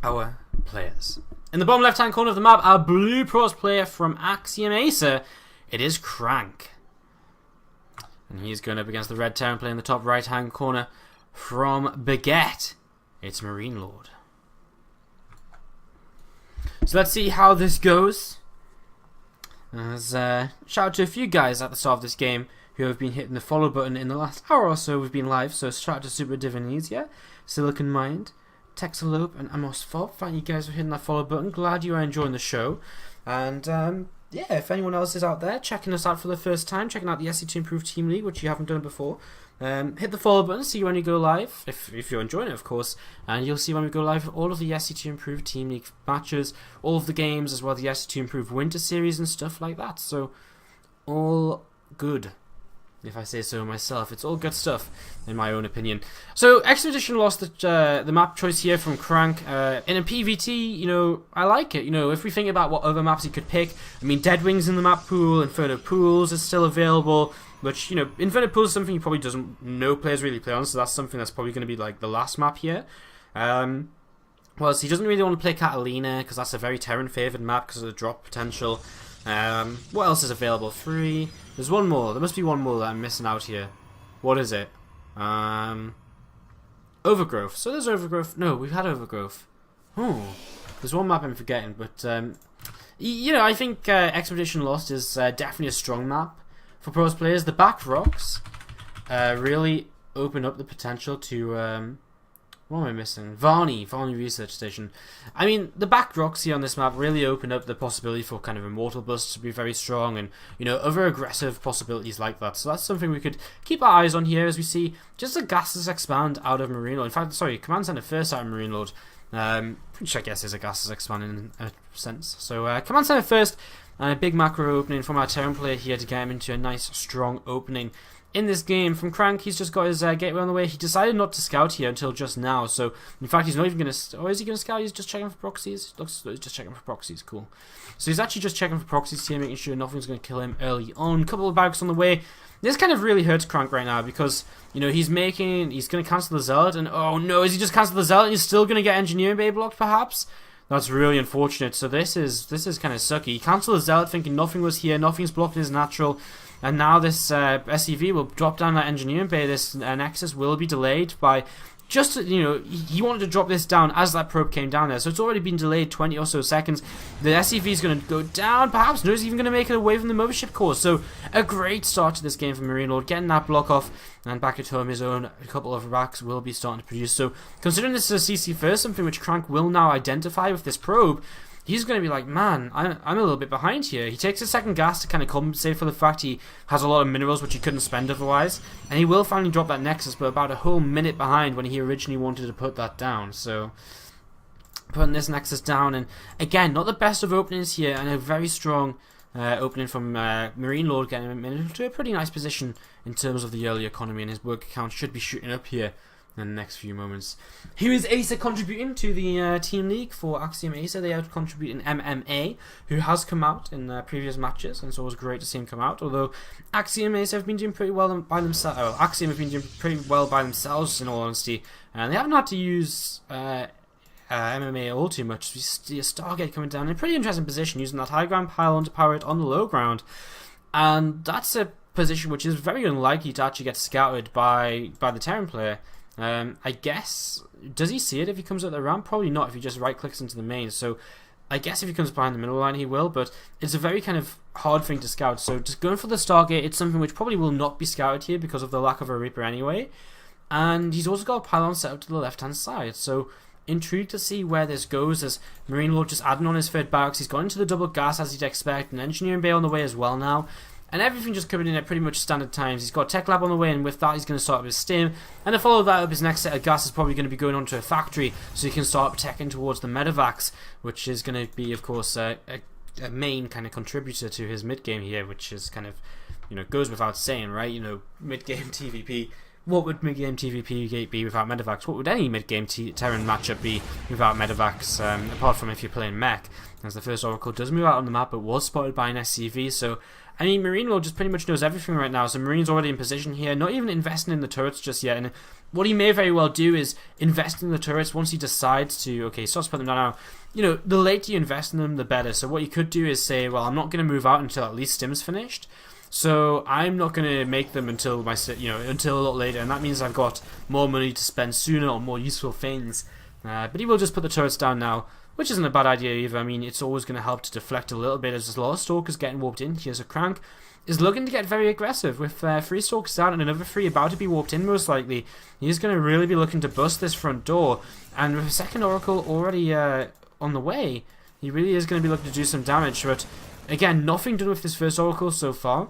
our players. In the bottom left-hand corner of the map, our blue pros player from AxiomAcer, it is CranK. And he's going up against the red Terran player in the top right-hand corner from Baguette. It's MarineLorD. So let's see how this goes. As shout out to a few guys at the start of this game who have been hitting the follow button in the last hour or so we've been live. So shout out to Super Divinesia, Silicon Mind, Texalope, and Amos Fob. Thank you guys for hitting that follow button. Glad you are enjoying the show. And yeah, if anyone else is out there checking us out for the first time, checking out the SC2 Improve Team League, which you haven't done before, hit the follow button, see when we go live, if you're enjoying it, of course, and you'll see when we go live with all of the SC2 Improve Team League matches, all of the games, as well as the SC2 Improve Winter Series and stuff like that. So, all good, if I say so myself. It's all good stuff, in my own opinion. So, Expedition lost the map choice here from CranK. In a PvT, you know, I like it. You know, if we think about what other maps he could pick, I mean, Deadwing's in the map pool, Inferno Pools is still available, which, you know, Inferno Pools is something he probably doesn't know players really play on, so that's something that's probably going to be, like, the last map here. Well, so he doesn't really want to play Catalina, because that's a very Terran-favoured map because of the drop potential. What else is available? Free. There's one more. There must be one more that I'm missing out here. What is it? Overgrowth. So there's Overgrowth. No, we've had Overgrowth. Oh, there's one map I'm forgetting. But, you know, I think Expedition Lost is definitely a strong map for pros players. The back rocks really open up the potential to... what am I missing? Varney Research Station. I mean, the back rocks here on this map really open up the possibility for kind of Immortal Busts to be very strong and, you know, other aggressive possibilities like that. So that's something we could keep our eyes on here as we see just the gases expand out of MarineLorD. In fact, sorry, Command Center first out of MarineLorD. Which I guess is a gases expanding in a sense. So, Command Center first and a big macro opening from our Terran player here to get him into a nice, strong opening. In this game, from CranK, he's just got his gateway on the way. He decided not to scout here until just now. So, in fact, he's not even going to... Or is he going to scout? He's just checking for proxies. Looks like he's just checking for proxies. Cool. So, he's actually just checking for proxies here, making sure nothing's going to kill him early on. Couple of barracks on the way. This kind of really hurts CranK right now because, you know, he's going to cancel the Zealot. And, oh no, is he just cancelled the Zealot and he's still going to get Engineering Bay blocked, perhaps? That's really unfortunate. So, this is kind of sucky. He cancelled the Zealot thinking nothing was here. Nothing's blocking his natural. And now this SCV will drop down that Engineering Bay. This Nexus will be delayed by just, you know, he wanted to drop this down as that probe came down there. So it's already been delayed 20 or so seconds. The SCV is going to go down. Perhaps no, he's even going to make it away from the mothership core. So a great start to this game for MarineLorD, getting that block off. And back at home, his own a couple of racks will be starting to produce. So considering this is a CC first, something which CranK will now identify with this probe, he's going to be like, man, I'm a little bit behind here. He takes a second gas to kind of compensate for the fact he has a lot of minerals which he couldn't spend otherwise. And he will finally drop that Nexus, but about a whole minute behind when he originally wanted to put that down. So, putting this Nexus down. And again, not the best of openings here. And a very strong opening from MarineLorD, getting him into a pretty nice position in terms of the early economy. And his work account should be shooting up here in the next few moments. Here is Acer contributing to the team league for AxiomAcer. They are contributing MMA, who has come out in previous matches, and so it was great to see him come out. Although AxiomAcer have been doing pretty well by themselves. Oh, Axiom have been doing pretty well by themselves, in all honesty, and they haven't had to use MMA all too much. We see a Stargate coming down in a pretty interesting position, using that high ground pylon to power it on the low ground, and that's a position which is very unlikely to actually get scouted by the Terran player. I guess, does he see it if he comes up the ramp? Probably not if he just right clicks into the main. So I guess if he comes behind the middle line he will, but it's a very kind of hard thing to scout. So just going for the Stargate, it's something which probably will not be scouted here because of the lack of a Reaper anyway. And he's also got a pylon set up to the left hand side. So intrigued to see where this goes as MarineLorD just adding on his third barracks. He's gone into the double gas as you'd expect, an Engineering Bay on the way as well now. And everything just coming in at pretty much standard times. He's got Tech Lab on the way, and with that he's going to start up his Stim. And to follow that up, his next set of gas is probably going to be going onto a factory, so he can start teching towards the Medivacs, which is going to be, of course, a main kind of contributor to his mid-game here, which is kind of, you know, goes without saying, right? You know, mid-game TVP, what would mid-game TVP be without Medivacs? What would any mid-game Terran matchup be without Medivacs, apart from if you're playing mech? As the first Oracle does move out on the map, but was spotted by an SCV, so I mean, MarineLorD just pretty much knows everything right now, so Marine's already in position here, not even investing in the turrets just yet, and what he may very well do is invest in the turrets once he decides to, okay, he starts to put them down now. You know, the later you invest in them, the better, so what you could do is say, well, I'm not going to move out until at least Stim's finished, so I'm not going to make them until until a lot later, and that means I've got more money to spend sooner on more useful things, but he will just put the turrets down now, which isn't a bad idea either. I mean, it's always going to help to deflect a little bit as there's a lot of Stalkers getting warped in. Here's a CranK is looking to get very aggressive with 3 Stalkers down and another 3 about to be warped in most likely. He's going to really be looking to bust this front door, and with a second Oracle already on the way, he really is going to be looking to do some damage, but again, nothing done with this first Oracle so far.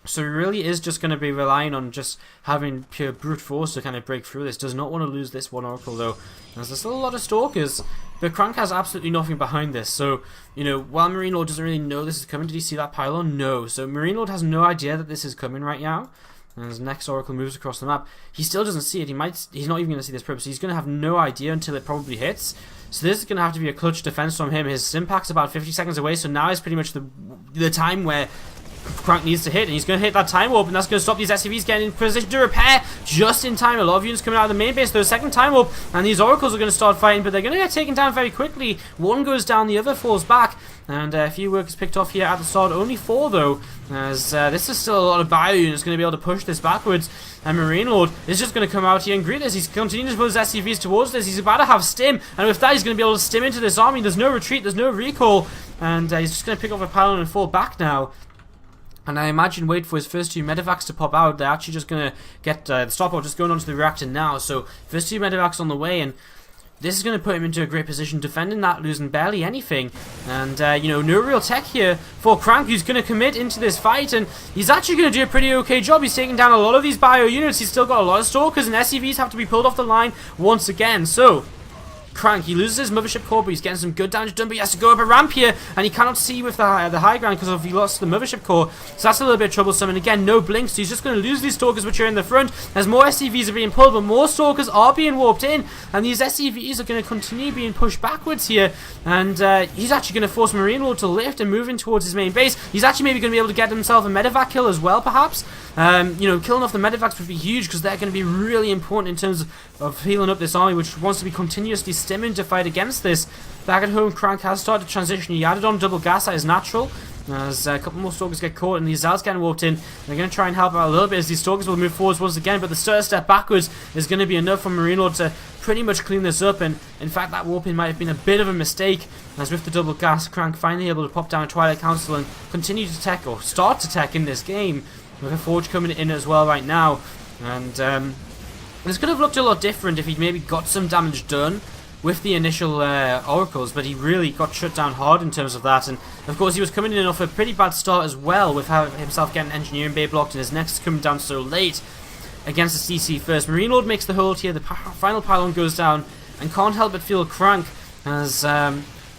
So he really is just going to be relying on just having pure brute force to kind of break through this. Does not want to lose this one Oracle though, as there's still a lot of Stalkers. But CranK has absolutely nothing behind this. So, you know, while MarineLorD doesn't really know this is coming, did he see that pylon? No. So MarineLorD has no idea that this is coming right now. And as next Oracle moves across the map, he still doesn't see it. He's not even going to see this probe, so he's going to have no idea until it probably hits. So this is going to have to be a clutch defense from him. His stim pack's about 50 seconds away, so now is pretty much the time where CranK needs to hit, and he's going to hit that time warp, and that's going to stop these SCVs getting in position to repair just in time. A lot of units coming out of the main base, though, second time warp, and these Oracles are going to start fighting, but they're going to get taken down very quickly. One goes down, the other falls back, and a few workers picked off here at the start, only 4 though, as this is still a lot of bio units going to be able to push this backwards, and MarineLorD is just going to come out here and greet this. He's continuing to put his SCVs towards this. He's about to have stim, and with that he's going to be able to stim into this army. There's no retreat, there's no recall, and he's just going to pick up a pylon and fall back now. And I imagine wait for his first 2 Medivacs to pop out. They're actually just going to get the stopwatch just going onto the reactor now. So first 2 Medivacs on the way, and this is going to put him into a great position, defending that, losing barely anything. And, you know, no real tech here for CranK, who's going to commit into this fight. And he's actually going to do a pretty okay job. He's taking down a lot of these bio units. He's still got a lot of Stalkers, and SCVs have to be pulled off the line once again. So CranK, he loses his mothership core, but he's getting some good damage done, but he has to go up a ramp here, and he cannot see with the high ground because he lost the mothership core, so that's a little bit troublesome. And again, no blinks, so he's just going to lose these Stalkers which are in the front, as more SCVs are being pulled, but more Stalkers are being warped in, and these SCVs are going to continue being pushed backwards here, and he's actually going to force MarineLorD to lift and move in towards his main base. He's actually maybe going to be able to get himself a medevac kill as well, perhaps. You know, killing off the medevacs would be huge, because they're going to be really important in terms of healing up this army, which wants to be continuously stimming to fight against this. Back at home, CranK has started to transition. He added on double gas, that is natural, as a couple more Stalkers get caught, and these Zals getting warped in. They're going to try and help out a little bit as these Stalkers will move forwards once again, but the step backwards is going to be enough for MarineLorD to pretty much clean this up. And in fact, that warping might have been a bit of a mistake, as with the double gas, CranK finally able to pop down a Twilight Council and continue to tech, or start to tech in this game, with a Forge coming in as well right now. And this could have looked a lot different if he'd maybe got some damage done with the initial Oracles, but he really got shut down hard in terms of that. And of course he was coming in off a pretty bad start as well, with himself getting Engineering Bay blocked and his Nexus coming down so late against the CC first. MarineLorD makes the hold here, the final pylon goes down, and can't help but feel CranK has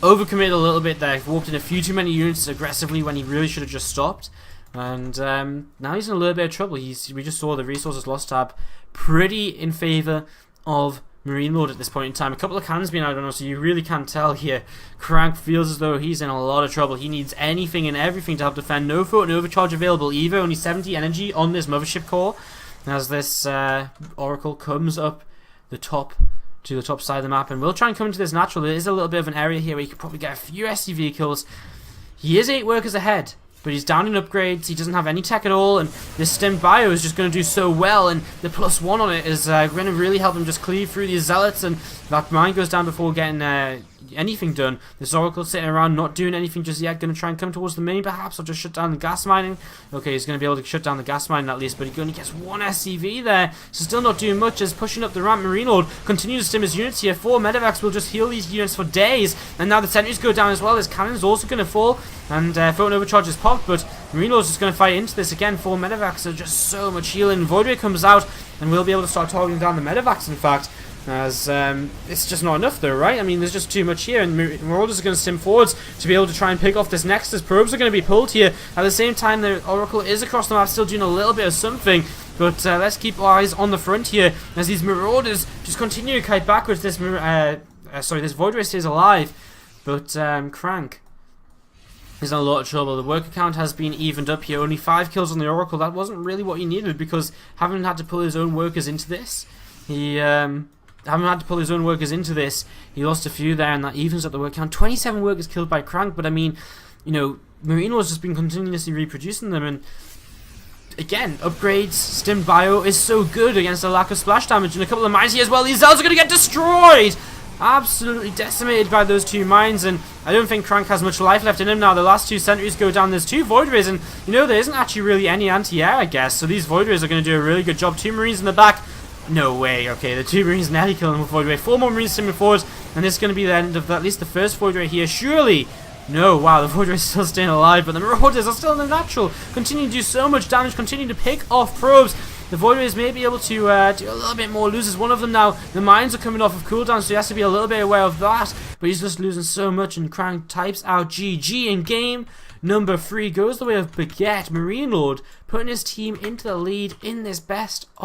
overcommitted a little bit there, warped in a few too many units aggressively when he really should have just stopped. And now he's in a little bit of trouble. We just saw the resources lost tab pretty in favour of MarineLorD at this point in time. A couple of cannons being out on us, so you really can't tell here. CranK feels as though he's in a lot of trouble. He needs anything and everything to help defend. No float, no overcharge available either. Only 70 energy on this mothership core, as this Oracle comes up the top to the top side of the map, and we'll try and come into this natural. There is a little bit of an area here where you could probably get a few SCV kills. He is 8 workers ahead, but he's down in upgrades. He doesn't have any tech at all, and this stim bio is just going to do so well, and the +1 on it is going to really help him just cleave through these zealots, and that mine goes down before getting anything done. This Oracle sitting around not doing anything just yet, going to try and come towards the main perhaps, or just shut down the gas mining. Okay, he's going to be able to shut down the gas mining at least, but he only gets 1 SCV there, so still not doing much. As pushing up the ramp, MarineLorD continues to stim his units here. 4 medevacs will just heal these units for days, and now the sentries go down as well. His cannon's also going to fall, and Photon Overcharge is popped, but MarineLorD's just going to fight into this again. 4 medevacs are just so much healing. Voidray comes out, and we'll be able to start targeting down the medevacs, in fact, as it's just not enough though, right? I mean, there's just too much here, and Marauders are going to stim forwards to be able to try and pick off this Nexus. Probes are going to be pulled here. At the same time, the Oracle is across the map, still doing a little bit of something, But let's keep our eyes on the front here as these Marauders just continue to kite backwards. This Void Ray stays alive, but CranK is in a lot of trouble. The worker count has been evened up here. Only 5 kills on the Oracle. That wasn't really what he needed, because having had to pull his own workers into this, he lost a few there, and that evens up the work count. 27 workers killed by CranK, but I mean, you know, MarineLorD's just been continuously reproducing them, and again, upgrades, Stim Bio is so good against the lack of splash damage, and a couple of mines here as well. These Zelds are going to get destroyed! Absolutely decimated by those 2 mines, and I don't think CranK has much life left in him now. The last 2 sentries go down. There's 2 Void Rays, and you know, there isn't actually really any anti-air, I guess, so these Void Rays are going to do a really good job. 2 Marines in the back. No way. Okay, the 2 Marines nearly killing with Void Ray. 4 more Marines steaming forwards, and this is going to be the end of at least the first Void Ray here. Surely. No, wow, the Void Ray is still staying alive, but the Marauders are still in the natural. Continue to do so much damage, continue to pick off probes. The Void Rays may be able to do a little bit more. Loses one of them now. The mines are coming off of cooldown, so he has to be a little bit aware of that. But he's just losing so much, and CranK types out GG in game number 3. Goes the way of Baguette. MarineLorD putting his team into the lead in this best of